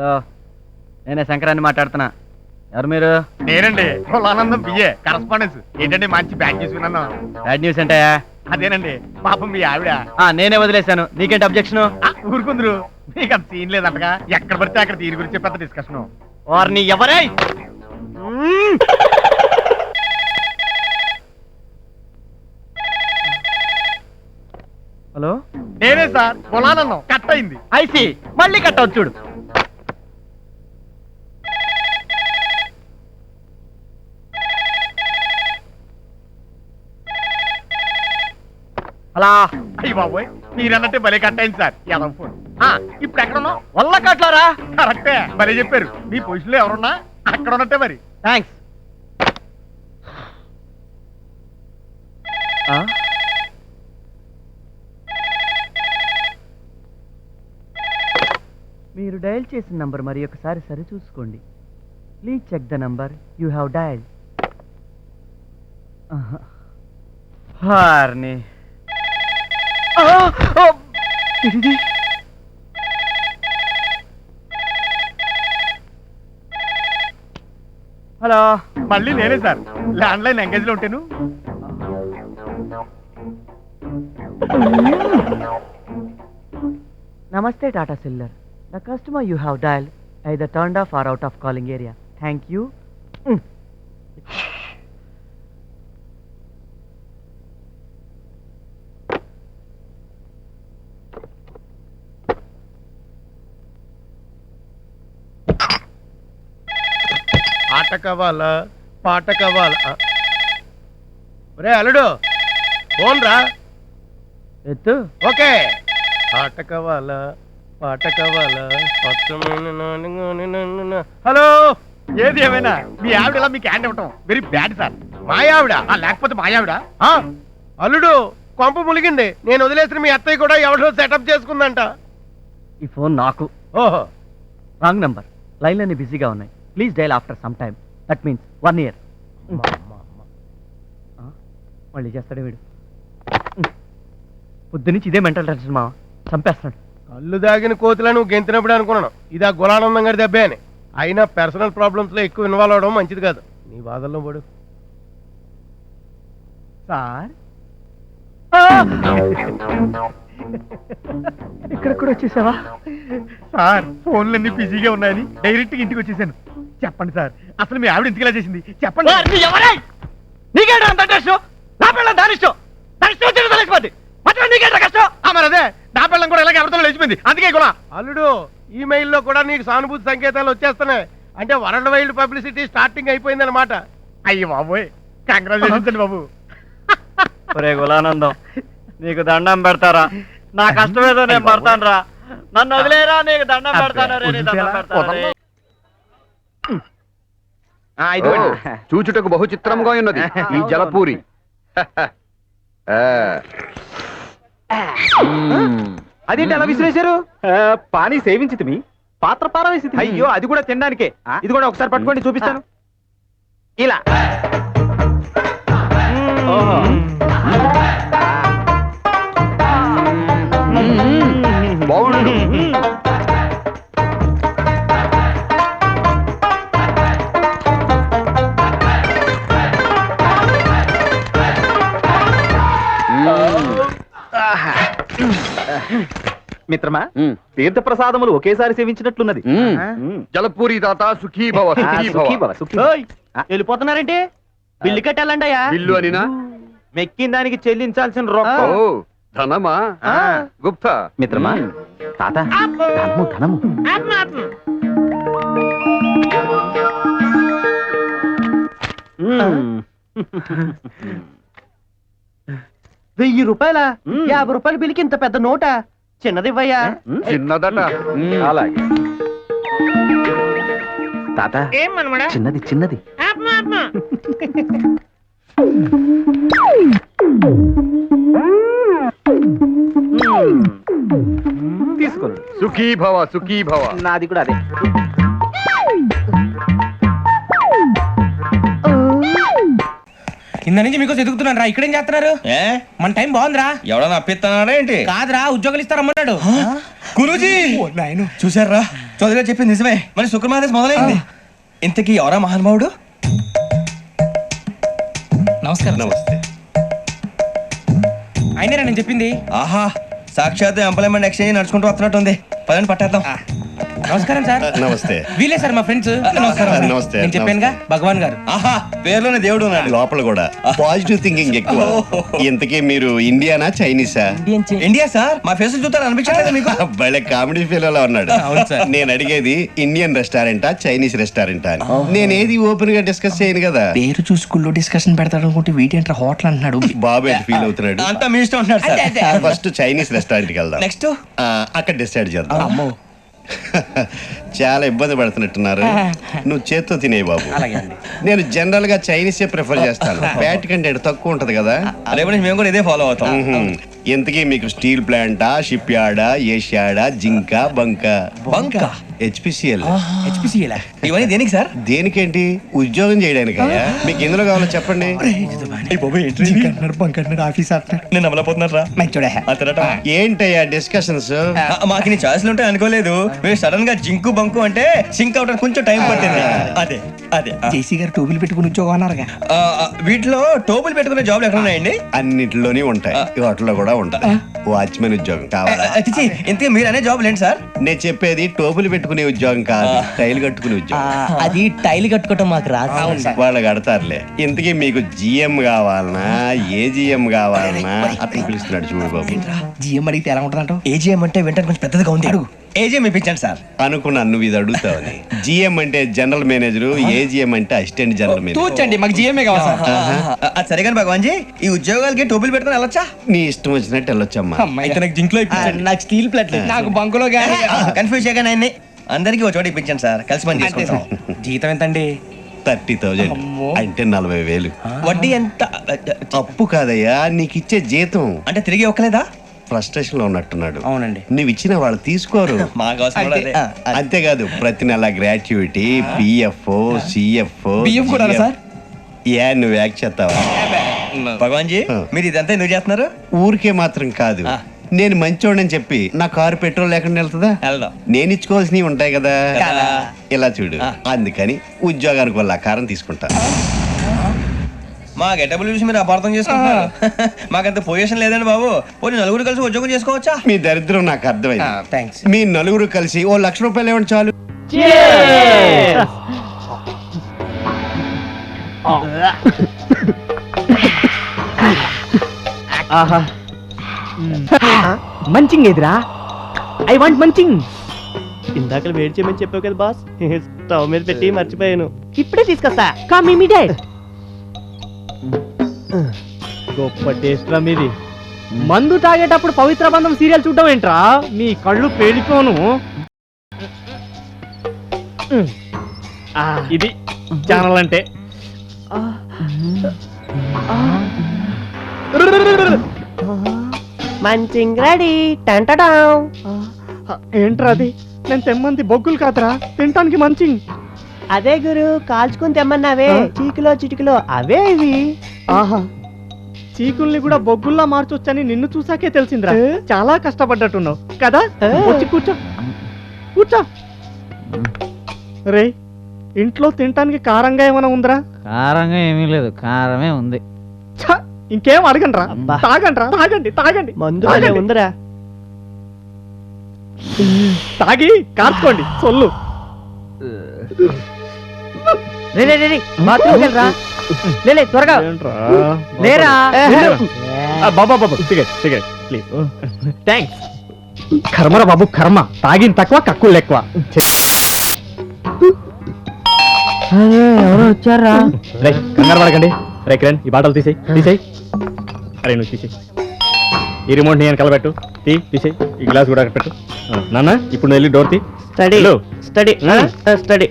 Hello, నేనే శంకరాన్ని మాట్లాడుతున్నా. ఎవరు మీరు? నేనండి కులానందం బిఏ కరస్పాండెన్స్. ఏంటండి మంచి బ్యాగ్ తీసుకున్నాను. బ్యాడ్ న్యూస్ ఏంటయ్యా? అదేనండి పాపం మీ ఆవిడ. నేనే వదిలేశాను, నీకేంటి అబ్జెక్షన్? ఊరుకుందరు, మీకు అంత సీన్ లేదంటగా. ఎక్కడ పడితే అక్కడ దీని గురించి పెద్ద డిస్కషన్. వారిని ఎవరై? హలో, నేనే సార్, కులానందం కట్ అయింది. ఐసి మళ్ళీ కట్ అవుతుంది చూడు. అలా అయ్యి బాబోయ్, మీరన్నట్టే భలే కట్ అయింది సార్. యాదవ్ ఫోన్. ఇప్పుడు ఎక్కడ ఉన్నావు? వల్ల కట్లారా? కరెక్టే, భలే చెప్పారు. మీ పొజిషన్ లో ఎవరున్నా అక్కడ ఉన్నట్టే మరి. థ్యాంక్స్. మీరు డయల్ చేసిన నంబర్ మరి ఒకసారి సరి చూసుకోండి. Please check the number you have dial. హార్ని హలో, మళ్ళీ నేనే సార్. ల్యాండ్ లైన్ ఎంగేజ్ లో ఉంటాను. నమస్తే Tata cellular. The customer you have dial either turned off or out of calling area. Thank you. ఆట కావాలా పాట కావాలా? ఒరే అల్లుడు, ఫోన్ రా. ఎత్తు. ఓకే. ఆట కావాలా పాట కావాలా? హలో, ఏది ఏమైనా మీ ఆవిడ ఇలా మీకు హ్యాండ్ ఇవ్వటం వెరీ బ్యాడ్ సార్. మా ఆవిడ లేకపోతే మా ఆవిడ. అల్లుడు, కొంప ములిగింది. నేను వదిలేసిన మీ అత్తయ్య కూడా ఎవడో సెటప్ చేసుకుందంట. ఈ ఫోన్ నాకు. ఓహో, రాంగ్ నంబర్. లైన్లన్నీ బిజీగా ఉన్నాయి. Please dial after some time. That means 1 year. మళ్ళీ చేస్తాడే వీడు. పొద్దు నుంచి ఇదే మెంటల్ టెన్షన్ మా చంపేస్తున్నాడు. కళ్ళు దాగిన కోతులను గెంతినప్పుడు అనుకున్నాను ఇదా గులానందం గారి దెబ్బే అని. అయినా పర్సనల్ ప్రాబ్లమ్స్ లో ఎక్కువ ఇన్వాల్వ్ అవడం మంచిది కాదు. నీ బాధల్లో పడు. సార్, ఇక్కడ కూడా వచ్చేసావా? సార్, ఫోన్లన్నీ బిజీగా ఉన్నాయని డైరెక్ట్ గా ఇంటికి వచ్చేసాను. చెప్పండి సార్, అసలు మీ ఆవిడ ఇంటికి ఇలా చేసింది చెప్పండి. నీకేంటి అంత ఇంట్రెస్ట్? నా పిల్లలు దాని ఇష్టం. దాని ఇష్టం వచ్చిన తెలిసిపోద్ది. మాత్రం నీకేంట కష్టం? మరి అదే నా పిల్లం కూడా ఇలాగే ఎవరితో లేచిపోయింది. అందుకే కూడా అల్లుడు, ఈమెయిల్లో కూడా నీకు సానుభూతి సంకేతాలు వచ్చేస్తున్నాయి. అంటే వరల్డ్ వైల్డ్ పబ్లిసిటీ స్టార్టింగ్ అయిపోయింది అనమాట. అయ్యి బాబోయ్, కంగ్రాచులేషన్స్ అండి బాబు. ఒరే గులానందం, నీకు దండం పెడతారా? నా కష్టం ఏదో నేను పడతాను రా. నన్ను వదిలేరా, నీకు దండం పెడతాను. చూచుటకు బహు చిత్రముగా ఉన్నది ఈ జలపూరి. అదేంటి అలా విసిరేశారు? పానీ సేవించింది మీ పాత్ర పారవేసి. అయ్యో, అది కూడా తినడానికే. ఇది కూడా ఒకసారి పట్టుకోండి, చూపిస్తాను. ఇలా బాగుండు. మిత్రమా, తీర్థ ప్రసాదములు ఒకేసారి సేవించినట్లున్నది. జలపూరి తాత సుఖీ భవ. వెళ్ళిపోతున్నారంటే బిల్లు కట్టాలండి. బిల్లు అనినా? మెక్కిన దానికి చెల్లించాల్సిన రొక్కం. ధనమా? గుప్తా. మిత్రమా, తాత ధనము ధనము. 1000 రూపాయల 50 రూపాయల బిల్లుకి ఇంత పెద్ద నోటా? చిన్నదివ్వయ్యా. చిన్నదట. అలాగే తాత, చిన్నది చిన్నది. తీసుకోండి. సుఖీ భవ సుఖీ భవ. నాది కూడా అదే. కింద నుంచి మీకు ఎదుగుతున్నాను రా. ఇక్కడేం చేస్తున్నారు? మన టైం బాగుందిరా. ఎవడన్నా అప్పిస్తున్నాడా ఏంటి? కాదురా, ఉద్యోగాలు ఇస్తారమ్మన్నాడు. గురూజీ చూసారా, చౌదరిగా చెప్పింది నిజమే, మరి శుక్రమాదేశ్ మొదలైంది. ఇంతకీ ఎవరా మహానుభావుడు? నమస్కారం. నమస్తే. అయినరా నేను చెప్పింది? ఆహా, సాక్షాత్ ఎంప్లాయ్మెంట్ ఎక్స్చేంజ్ నడుచుకుంటూ వస్తున్నట్టు ఉంది. పదండి పట్టేద్దాం. నమస్కారం సార్. నమస్తే. వీలే సార్ మా ఫ్రెండ్స్. నమస్కారం. నమస్తే. నేను చెప్పానుగా భగవాన్ గారు. ఆహా, పేర్లోనే దేవుడు ఉన్నాడు. లోపల కూడా పాజిటివ్ థింకింగ్ ఎక్కువ. ఇంతకీ మీరు ఇండియానా చైనీసా? India sir. మా ఫేస్ చూస్తారు అనిపించలేదు మీకు? భలే కామెడీ ఫీల్ అలా ఉన్నాడు. అవును సార్. నేను అడిగేది ఇండియన్ రెస్టారెంటా చైనీస్ రెస్టారెంటా అని. నేనేది ఓపెన్ గా డిస్కస్ చేయను కదా. పేరు చూసి స్కూల్లో డిస్కషన్ పెడతాడు అనుకుంటే వీటేంట్రా హోటల్ అంటున్నాడు. బాబు ఎట్ ఫీల్ అవుతున్నాడు. అంతా మీ ఇష్టం అంటున్నాడు సార్. ఫస్ట్ చైనీస్ రెస్టారెంట్ కి వెళ్దాం. నెక్స్ట్ అక్కడ డిసైడ్ చేద్దాం. అమ్మో, చాలా ఇబ్బంది పడుతున్నట్టున్నారు. నువ్వు చేత్తో తినే బాబు. అలాగే అండి. నేను జనరల్ గా చైనీసే ప్రిఫర్ చేస్తాను. ఫ్యాట్ కంటెంట్ తక్కువ ఉంటది కదా. రేపు నుంచి మేము కూడా ఇదే ఫాలో అవుతాం. ఇంతకీ మీకు స్టీల్ ప్లాంటా, షిప్ యార్డా, ఏషియాడా, జింక, బంకా? బంకా, హెచ్పిసిఎల్. హెచ్పిసిఎల్ ఇవన్నీ దేనికి సార్? దేనికేంటి? ఉద్యోగం చేయడానికి. మీకు ఎందులో కావాలో చెప్పండి. నేను అమలపోతున్నారా? ఏంటయ్యా డిస్కషన్స్? మాకు నీ ఛాయిస్లు ఉంటాయి అనుకోలేదు. మీరు సడన్ గా జింకు బంకు అంటే సింక్ అవడానికి కొంచెం టైం పట్టింది. అదే అదే జేసీ గారు టోబుల్ పెట్టుకుని ఉద్యోగం అన్నారుగా. వీటిలో టోబుల్ పెట్టుకునే జాబ్లు ఎక్కడ ఉన్నాయండి? అన్నిటిలోనే ఉంటాయి, వాటిలో కూడా ఉంటాయి. వాచ్మెన్ ఉద్యోగం కావాలా? ఇంతకీ మీరు అనే జాబ్ ఏంటి సార్? నేను చెప్పేది టోపులు పెట్టుకునే ఉద్యోగం కాదు, టైల్ కట్టుకునే ఉద్యోగం. అది టైల్ కట్టుకోవటం మాకు రాదు. వాళ్ళు కడతారులే. ఇంతకీ మీకు జిఎం కావాలనా, ఏ జిఎం కావాలనా? అతను పిలుస్తున్నాడు చూడు బాబు. జిఎం అడిగితే ఎలా ఉంటుందంట? ఏజిఎం అంటే వెంటనే కొంచెం పెద్దదిగా ఉంది. అడుగు. ఏజిఎం ఇప్పించండి సార్. అనుకున్నాను నువ్వు ఇది అడుగుతావని. జిఎం అంటే జనరల్ మేనేజర్, ఏజిఎం అంటే అసిస్టెంట్ జనరల్ మేనేజర్. తూచండి, మాకు జిఎంఏ కావాలి సార్. అది సరే కానీ భగవాన్ జీ, ఈ ఉద్యోగాలకి టోపులు పెట్టుకుని వెళ్ళొచ్చా? నీ ఇష్టం వచ్చినట్టు వెళ్ళొచ్చమ్మా. అయితే నాకు జింక్లో నాకు స్టీల్ ప్లేట్, నాకు బంకులో కానీ కన్ఫ్యూజ్ చేయగానే ఆయన్ని అందరికీ ఒక చోట ఇప్పించండి సార్. కలిసి పని చేసుకుంటాం. జీతం ఎంతండి? 30,000 అంటే 40,000. వడ్డీ ఎంత? అప్పు కాదయ్యా, నీకు ఇచ్చే జీతం. అంటే తిరిగి ఒక్కలేదా? ఫ్రస్ట్రేషన్ లో ఉన్నట్టున్నాడు. అవునండి. నువ్వు ఇచ్చిన వాళ్ళు తీసుకోరు. మాకు అవసరం అదే. అంతేకాదు ప్రతి నెల గ్రాట్యుటీ, పిఎఫ్, సిఎఫ్. బియ్యం కూడా సార్? ఏ నువ్వు యాక్ చేస్తావా? భగవాన్ జీ, మీరు ఇదంతా ఎందుకు చేస్తున్నారు? ఊరికే మాత్రం కాదు, నేను మంచోడని చెప్పి నా కారు పెట్రోల్ లేకుండా వెళ్తుందా? వెళ్దాం. నేను ఇచ్చుకోవాల్సినవి ఉంటాయి కదా. కదా. ఇలా చూడు, అందుకని ఉద్యోగానికి వాళ్ళ ఆకారం తీసుకుంటా. మా గెటబుల్ చూసి మీరు అపార్థం చేసుకుంటున్నారు. మాకంత పొజిషన్ లేదండి బాబు. పోనీ నలుగురు కలిసి ఉద్యోగం చేసుకోవచ్చా? మీ దరిద్రం నాకు అర్థమైంది. థ్యాంక్స్. మీ నలుగురు కలిసి ఓ 1,00,000 రూపాయలు ఇవ్వండి చాలు. మంచింగ్ ఎదురా, ఐ వాంట్ మంచింగ్. ఇందాక వేడి చేయమని చెప్పావు కదా బాస్, స్టవ్ మీద పెట్టి మర్చిపోయాను. ఇప్పుడే తీసుకొస్తా. Come immediate. గొప్ప టేస్ట్ రా మీది. మందు తాగేటప్పుడు పవిత్ర బంధం సీరియల్ చూడడం ఏంట్రా, మీ కళ్ళు పేలిపోను. ఇది ఛానల్ అంటే. Munching ready. ఏంట్రా అది? నేను తెమ్మంది బొగ్గులు కాదురా, తినటానికి మంచింగ్. అదే గురు, కాల్చుకుని తెమ్మన్నావే, చీకులో చిటికలో అవే ఇవి. ఆహా, చీకుల్ని కూడా బొగ్గుల్లా మార్చొచ్చని నిన్ను చూసాకే తెలిసిందిరా. చాలా కష్టపడ్డట్టున్నావు కదా. వచ్చి కూర్చో కూర్చో. రే, ఇంట్లో తినటానికి కారంగా ఏమైనా ఉందిరా? కారంగా ఏమీ లేదు, కారమే ఉంది. ఇంకేం అడగండిరా. తాగండిరా, తాగండి తాగండి. మందు ఉందిరా, తాగి కార్చుకోండి సొల్లు. త్వరగా లేరా బాబా. బాబు సిగరెట్ సిగరెట్ ప్లీజ్. థ్యాంక్స్. కర్మరా బాబు కర్మ, తాగిన తక్కువ కక్కులు ఎక్కువ. ఎవరు వచ్చారా? రే కంగారు పడకండి. రే కిరణ్, ఈ బాటలు తీసేయి తీసేయి. అరే నువ్వు తీసేయి. ఈ రిమోట్ నేను కలబెట్టు, తీసేయి. ఈ గ్లాస్ కూడా పెట్టు. నాన్న ఇప్పుడు నువ్వు వెళ్ళి డోర్ తీ. Study study study.